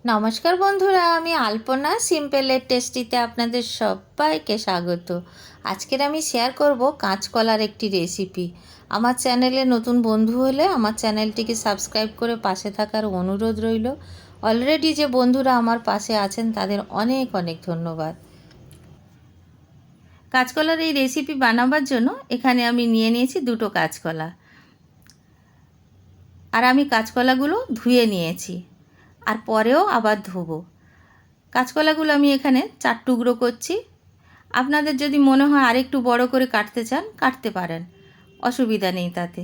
নমস্কার বন্ধুরা, আমি আলপনা সিম্পলের টেস্টিতে আপনাদের সবাইকে স্বাগত। আজকের আমি শেয়ার করব কাঁচকলার একটি রেসিপি। আমার চ্যানেলে নতুন বন্ধু হলে আমার চ্যানেলটিকে সাবস্ক্রাইব করে পাশে থাকার অনুরোধ রইল। অলরেডি যে বন্ধুরা আমার পাশে আছেন তাদের অনেক অনেক ধন্যবাদ। কাঁচকলার এই রেসিপি বানাবার জন্য এখানে আমি নিয়ে নিয়েছি দুটো কাঁচকলা, আর আমি কাঁচকলাগুলো ধুয়ে নিয়েছি, আর পরেও আবার ধোবো। কাঁচকলাগুলো আমি এখানে 4 টুকরো করছি। আপনাদের যদি মনে হয় আরেকটু বড় করে কাটতে চান কাটতে পারেন, অসুবিধা নেই তাতে।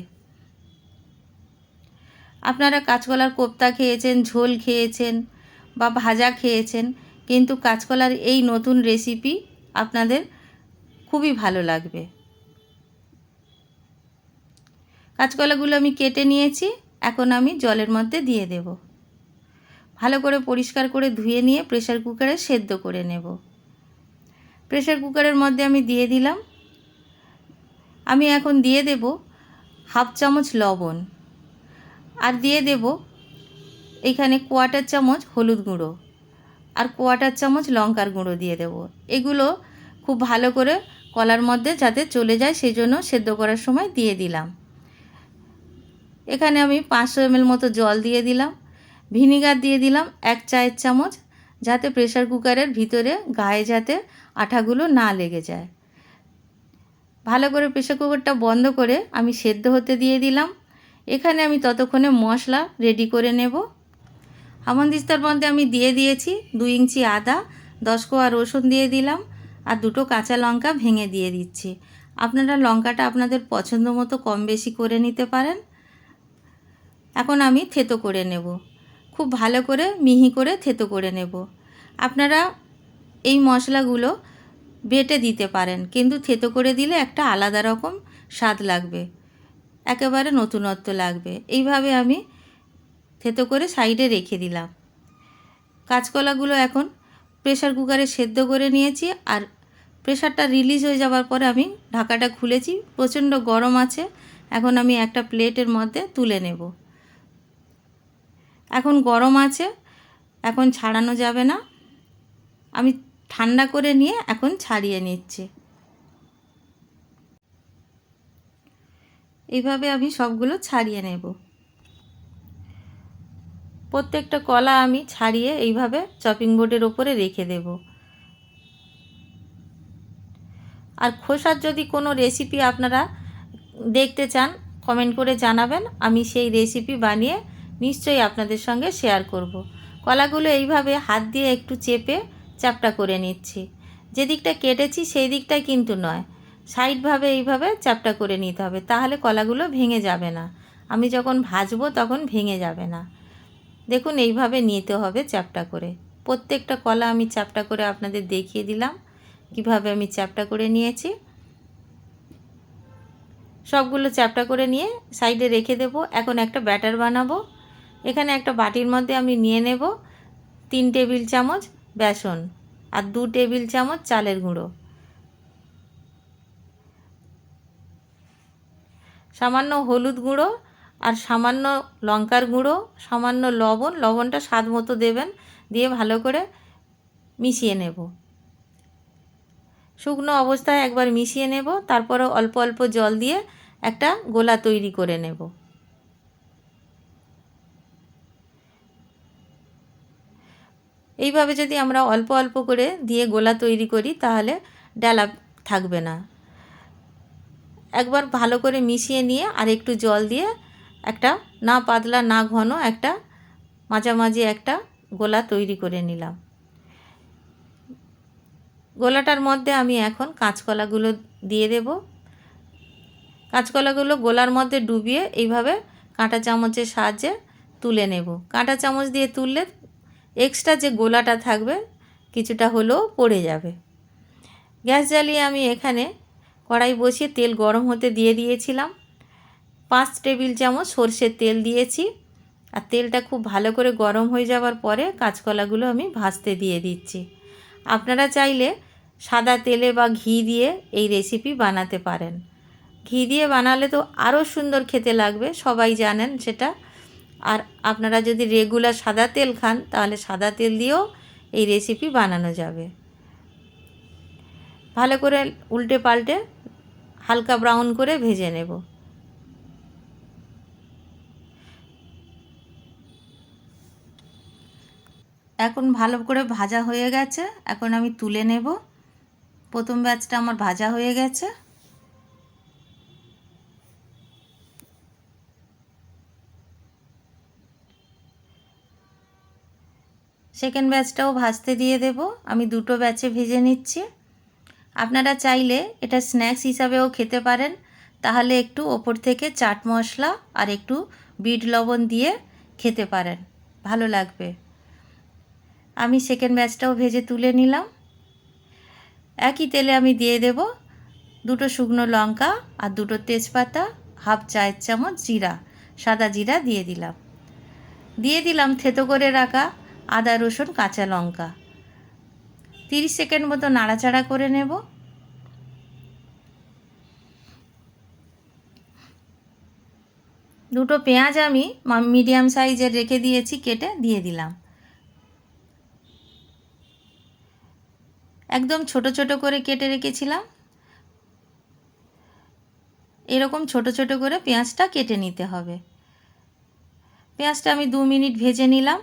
আপনারা কাঁচকলার কোপ্তা খেয়েছেন, ঝোল খেয়েছেন বা ভাজা খেয়েছেন, কিন্তু কাঁচকলার এই নতুন রেসিপি আপনাদের খুবই ভালো লাগবে। কাঁচকলাগুলো আমি কেটে নিয়েছি, এখন আমি জলের মধ্যে দিয়ে দেব। ভালো করে পরিষ্কার করে ধুয়ে নিয়ে প্রেসার কুকারে সেদ্ধ করে নেব। প্রেসার কুকারের মধ্যে আমি দিয়ে দিলাম। আমি এখন দিয়ে দেব হাফ চামচ লবণ, আর দিয়ে দেব এখানে কোয়াটার চামচ হলুদ গুঁড়ো, আর কোয়াটার চামচ লঙ্কার গুঁড়ো দিয়ে দেব। এগুলো খুব ভালো করে কলার মধ্যে যাতে চলে যায় সেই জন্য সেদ্ধ করার সময় দিয়ে দিলাম। এখানে আমি 500 ml মতো জল দিয়ে দিলাম। ভিনিগার দিয়ে দিলাম 1 চায়ের চামচ, যাতে প্রেসার কুকারের ভিতরে গায়ে যাতে আঠাগুলো না লেগে যায়। ভালো করে প্রেসার কুকারটা বন্ধ করে আমি সেদ্ধ হতে দিয়ে দিলাম। এখানে আমি ততক্ষণে মশলা রেডি করে নেব। হামানদিস্তার মধ্যে আমি দিয়ে দিয়েছি 2 ইঞ্চি আদা, 10 কোয়া রসুন দিয়ে দিলাম, আর 2টো কাঁচা লঙ্কা ভেঙে দিয়ে দিচ্ছি। আপনারা লঙ্কাটা আপনাদের পছন্দ মতো কম বেশি করে নিতে পারেন। এখন আমি থেতো করে নেব, খুব ভালো করে মিহি করে থেতো করে নেব। আপনারা এই মশলাগুলো বেটে দিতে পারেন, কিন্তু থেতো করে দিলে একটা আলাদা রকম স্বাদ লাগবে, একেবারে নতুনত্ব লাগবে। এইভাবে আমি থেতো করে সাইডে রেখে দিলাম। কাঁচকলাগুলো এখন প্রেসার কুকারে সেদ্ধ করে নিয়েছি, আর প্রেসারটা রিলিজ হয়ে যাওয়ার পরে আমি ঢাকাটা খুলেছি। প্রচণ্ড গরম আছে। এখন আমি একটা প্লেটের মধ্যে তুলে নেব। এখন গরম আছে, এখন ছাড়ানো যাবে না। আমি ঠান্ডা করে নিয়ে এখন ছাড়িয়ে নিচ্ছি। এইভাবে আমি সবগুলো ছাড়িয়ে নেব। প্রত্যেকটা কলা আমি ছাড়িয়ে এইভাবে চপিং বোর্ডের ওপরে রেখে দেব। আর খোসার যদি কোনো রেসিপি আপনারা দেখতে চান কমেন্ট করে জানাবেন, আমি সেই রেসিপি বানিয়ে নিশ্চয়ই আপনাদের সঙ্গে শেয়ার করব। কলাগুলো এইভাবে হাত দিয়ে একটু চেপে চ্যাপ্টা করে নিচ্ছি। যে দিকটা কেটেছি সেই দিকটাই কিন্তু নয়, সাইডভাবে এইভাবে চ্যাপ্টা করে নিতে হবে, তাহলে কলাগুলো ভেঙে যাবে না। আমি যখন ভাজবো তখন ভেঙে যাবে না। দেখুন এইভাবে নিতে হবে চ্যাপ্টা করে। প্রত্যেকটা কলা আমি চ্যাপ্টা করে আপনাদের দেখিয়ে দিলাম কিভাবে আমি চ্যাপ্টা করে নিয়েছি। সবগুলো চ্যাপ্টা করে নিয়ে সাইডে রেখে দেব। এখন একটা ব্যাটার বানাবো। এখানে একটা বাটির মধ্যে আমি নিয়ে নেব 3 টেবিল চামচ বেসন, আর 2 টেবিল চামচ চালের গুঁড়ো, সামান্য হলুদ গুঁড়ো, আর সামান্য লঙ্কার গুঁড়ো, সামান্য লবণ। লবণটা স্বাদ মতো দেবেন, দিয়ে ভালো করে মিশিয়ে নেব। শুকনো অবস্থায় একবার মিশিয়ে নেব, তারপরে অল্প অল্প জল দিয়ে একটা গোলা তৈরি করে নেব। এইভাবে যদি আমরা অল্প অল্প করে দিয়ে গোলা তৈরি করি তাহলে ডালা থাকবে না। একবার ভালো করে মিশিয়ে নিয়ে আর একটু জল দিয়ে একটা না পাতলা না ঘন একটা মাঝামাঝি একটা গোলা তৈরি করে নিলাম। গোলাটার মধ্যে আমি এখন কাঁচকলাগুলো দিয়ে দেব। কাঁচকলাগুলো গোলার মধ্যে ডুবিয়ে এইভাবে কাঁটা চামচের সাহায্যে তুলে নেব। কাঁটা চামচ দিয়ে তুললে এক্সট্রা যে গোলাটা থাকবে কিছুটা হলেও পড়ে যাবে। গ্যাস জ্বালিয়ে আমি এখানে কড়াই বসিয়ে তেল গরম হতে দিয়ে দিয়েছিলাম। 5 টেবিল চামচ সর্ষের তেল দিয়েছি, আর তেলটা খুব ভালো করে গরম হয়ে যাওয়ার পরে কাঁচকলাগুলো আমি ভাজতে দিয়ে দিচ্ছি। আপনারা চাইলে সাদা তেলে বা ঘি দিয়ে এই রেসিপি বানাতে পারেন। ঘি দিয়ে বানালে তো আরও সুন্দর খেতে লাগবে, সবাই জানেন সেটা। আর আপনারা যদি রেগুলার সাদা তেল খান তাহলে সাদা তেল দিয়েও এই রেসিপি বানানো যাবে। ভালো করে উল্টে পাল্টে হালকা ব্রাউন করে ভেজে নেব। এখন ভালো করে ভাজা হয়ে গেছে, এখন আমি তুলে নেব। প্রথম ব্যাচটা আমার ভাজা হয়ে গেছে। সেকেন্ড ব্যাচটাও ভাজতে দিয়ে দেব। আমি দুটো ব্যাচে ভেজে নিচ্ছি। আপনারা চাইলে এটা স্ন্যাক্স হিসাবেও খেতে পারেন, তাহলে একটু ওপর থেকে চাট মশলা আর একটু বিট লবণ দিয়ে খেতে পারেন, ভালো লাগবে। আমি সেকেন্ড ব্যাচটাও ভেজে তুলে নিলাম। একই তেলে আমি দিয়ে দেব দুটো শুকনো লঙ্কা আর দুটো তেজপাতা, হাফ চায়ের চামচ জিরা, সাদা জিরা দিয়ে দিলাম থেতো করে রাখা আদা রসুন কাঁচা লঙ্কা। 30 সেকেন্ড মতো নাড়াচাড়া করে নেব। দুটো পেঁয়াজ আমি মিডিয়াম সাইজের রেখে দিয়েছি, কেটে দিয়ে দিলাম। একদম ছোট ছোট করে কেটে রেখেছিলাম। এরকম ছোট ছোট করে পেঁয়াজটা কেটে নিতে হবে। পেঁয়াজটা আমি 2 মিনিট ভেজে নিলাম।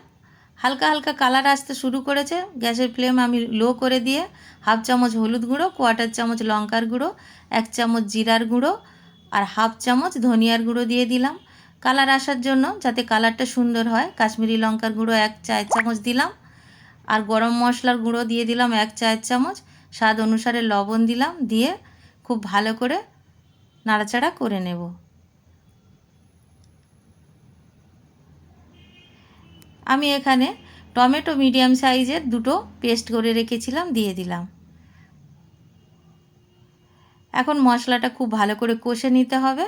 হালকা হালকা কালার আসতে শুরু করেছে। গ্যাসের ফ্লেম আমি লো করে দিয়ে হাফ চামচ হলুদ গুঁড়ো, 1/4 চামচ লঙ্কার গুঁড়ো, 1 চামচ জিরার গুঁড়ো আর হাফ চামচ ধনিয়ার গুঁড়ো দিয়ে দিলাম। কালার আসার জন্য, যাতে কালারটা সুন্দর হয়, কাশ্মীরি লঙ্কার গুঁড়ো 1 চায়ের চামচ দিলাম। আর গরম মশলার গুঁড়ো দিয়ে দিলাম 1 চায়ের চামচ। স্বাদ অনুসারে লবণ দিলাম, দিয়ে খুব ভালো করে নাড়াচাড়া করে নেব। আমি এখানে টমেটো মিডিয়াম সাইজের দুটো পেস্ট করে রেখেছিলাম, দিয়ে দিলাম। এখন মশলাটা খুব ভালো করে কষে নিতে হবে।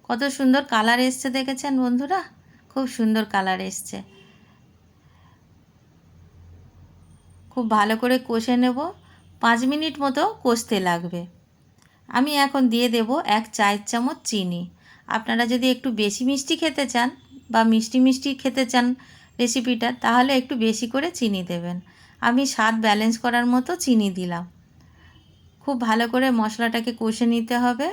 কত সুন্দর কালার এসছে দেখেছেন বন্ধুরা, খুব সুন্দর কালার এসছে। খুব ভালো করে কষে নেব, 5 মিনিট মতো কষতে লাগবে। আমি এখন দিয়ে দেব 1 চায়ের চামচ চিনি। আপনারা যদি একটু বেশি মিষ্টি খেতে চান বা মিষ্টি মিষ্টি খেতে চান রেসিপিটা, তাহলে একটু বেশি করে চিনি দেবেন। আমি স্বাদ ব্যালেন্স করার মতো চিনি দিলাম। খুব ভালো করে মশলাটাকে কষে নিতে হবে।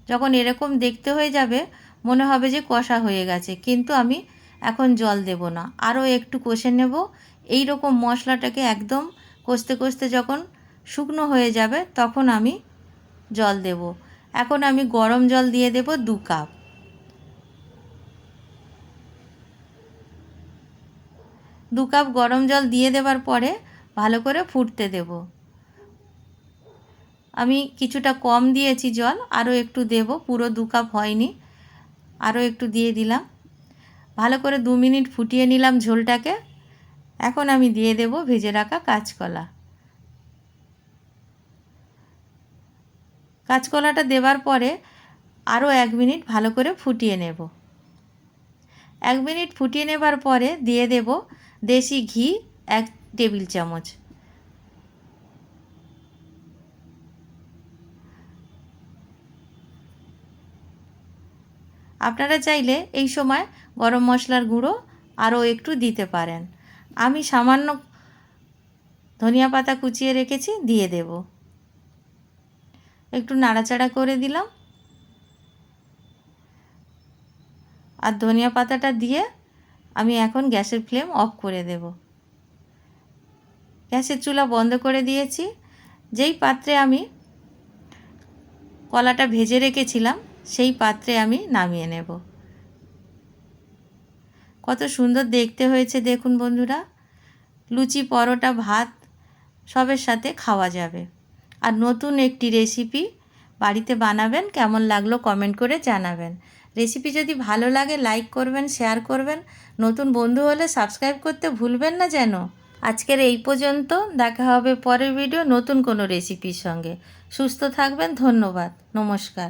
যখন এরকম দেখতে হয়ে যাবে, মনে হবে যে কষা হয়ে গেছে, কিন্তু আমি এখন জল দেব না, আরও একটু কষে নেব। এই রকম মশলাটাকে একদম কষতে কষতে যখন শুকনো হয়ে যাবে, তখন আমি জল দেব। এখন আমি গরম জল দিয়ে দেব 2 কাপ। গরম জল দিয়ে দেওয়ার পরে ভালো করে ফুটতে দেব। আমি কিছুটা কম দিয়েছি জল, আরও একটু দেব, পুরো 2 কাপ হয়নি, আরও একটু দিয়ে দিলাম। ভালো করে 2 মিনিট ফুটিয়ে নিলাম ঝোলটাকে। এখন আমি দিয়ে দেব ভেজে রাখা কাঁচকলা। কাঁচকলাটা দেওয়ার পরে আরও 1 মিনিট ভালো করে ফুটিয়ে নেব। 1 মিনিট ফুটিয়ে নেবার পরে দিয়ে দেব দেশি ঘি 1 টেবিল চামচ। আপনারা চাইলে এই সময় গরম মশলার গুঁড়ো আরও একটু দিতে পারেন। আমি সামান্য ধনিয়া পাতা কুচিয়ে রেখেছি, দিয়ে দেব। একটু নাড়াচাড়া করে দিলাম, আর ধনিয়া পাতাটা দিয়ে আমি এখন গ্যাসের ফ্লেম অফ করে দেব। গ্যাসের চুলা বন্ধ করে দিয়েছি। যেই পাত্রে আমি কলাটা ভেজে রেখেছিলাম, সেই পাত্রে আমি নামিয়ে নেব। কত সুন্দর দেখতে হয়েছে দেখুন বন্ধুরা। লুচি, পরোটা, ভাত সবের সাথে খাওয়া যাবে। আর নতুন একটি রেসিপি বাড়িতে বানাবেন, কেমন লাগলো কমেন্ট করে জানাবেন। রেসিপি যদি ভালো লাগে লাইক করবেন, শেয়ার করবেন, নতুন বন্ধু হলে সাবস্ক্রাইব করতে ভুলবেন না যেন। আজকের এই পর্যন্ত, দেখা হবে পরের ভিডিও নতুন কোনো রেসিপির সঙ্গে। সুস্থ থাকবেন, ধন্যবাদ, নমস্কার।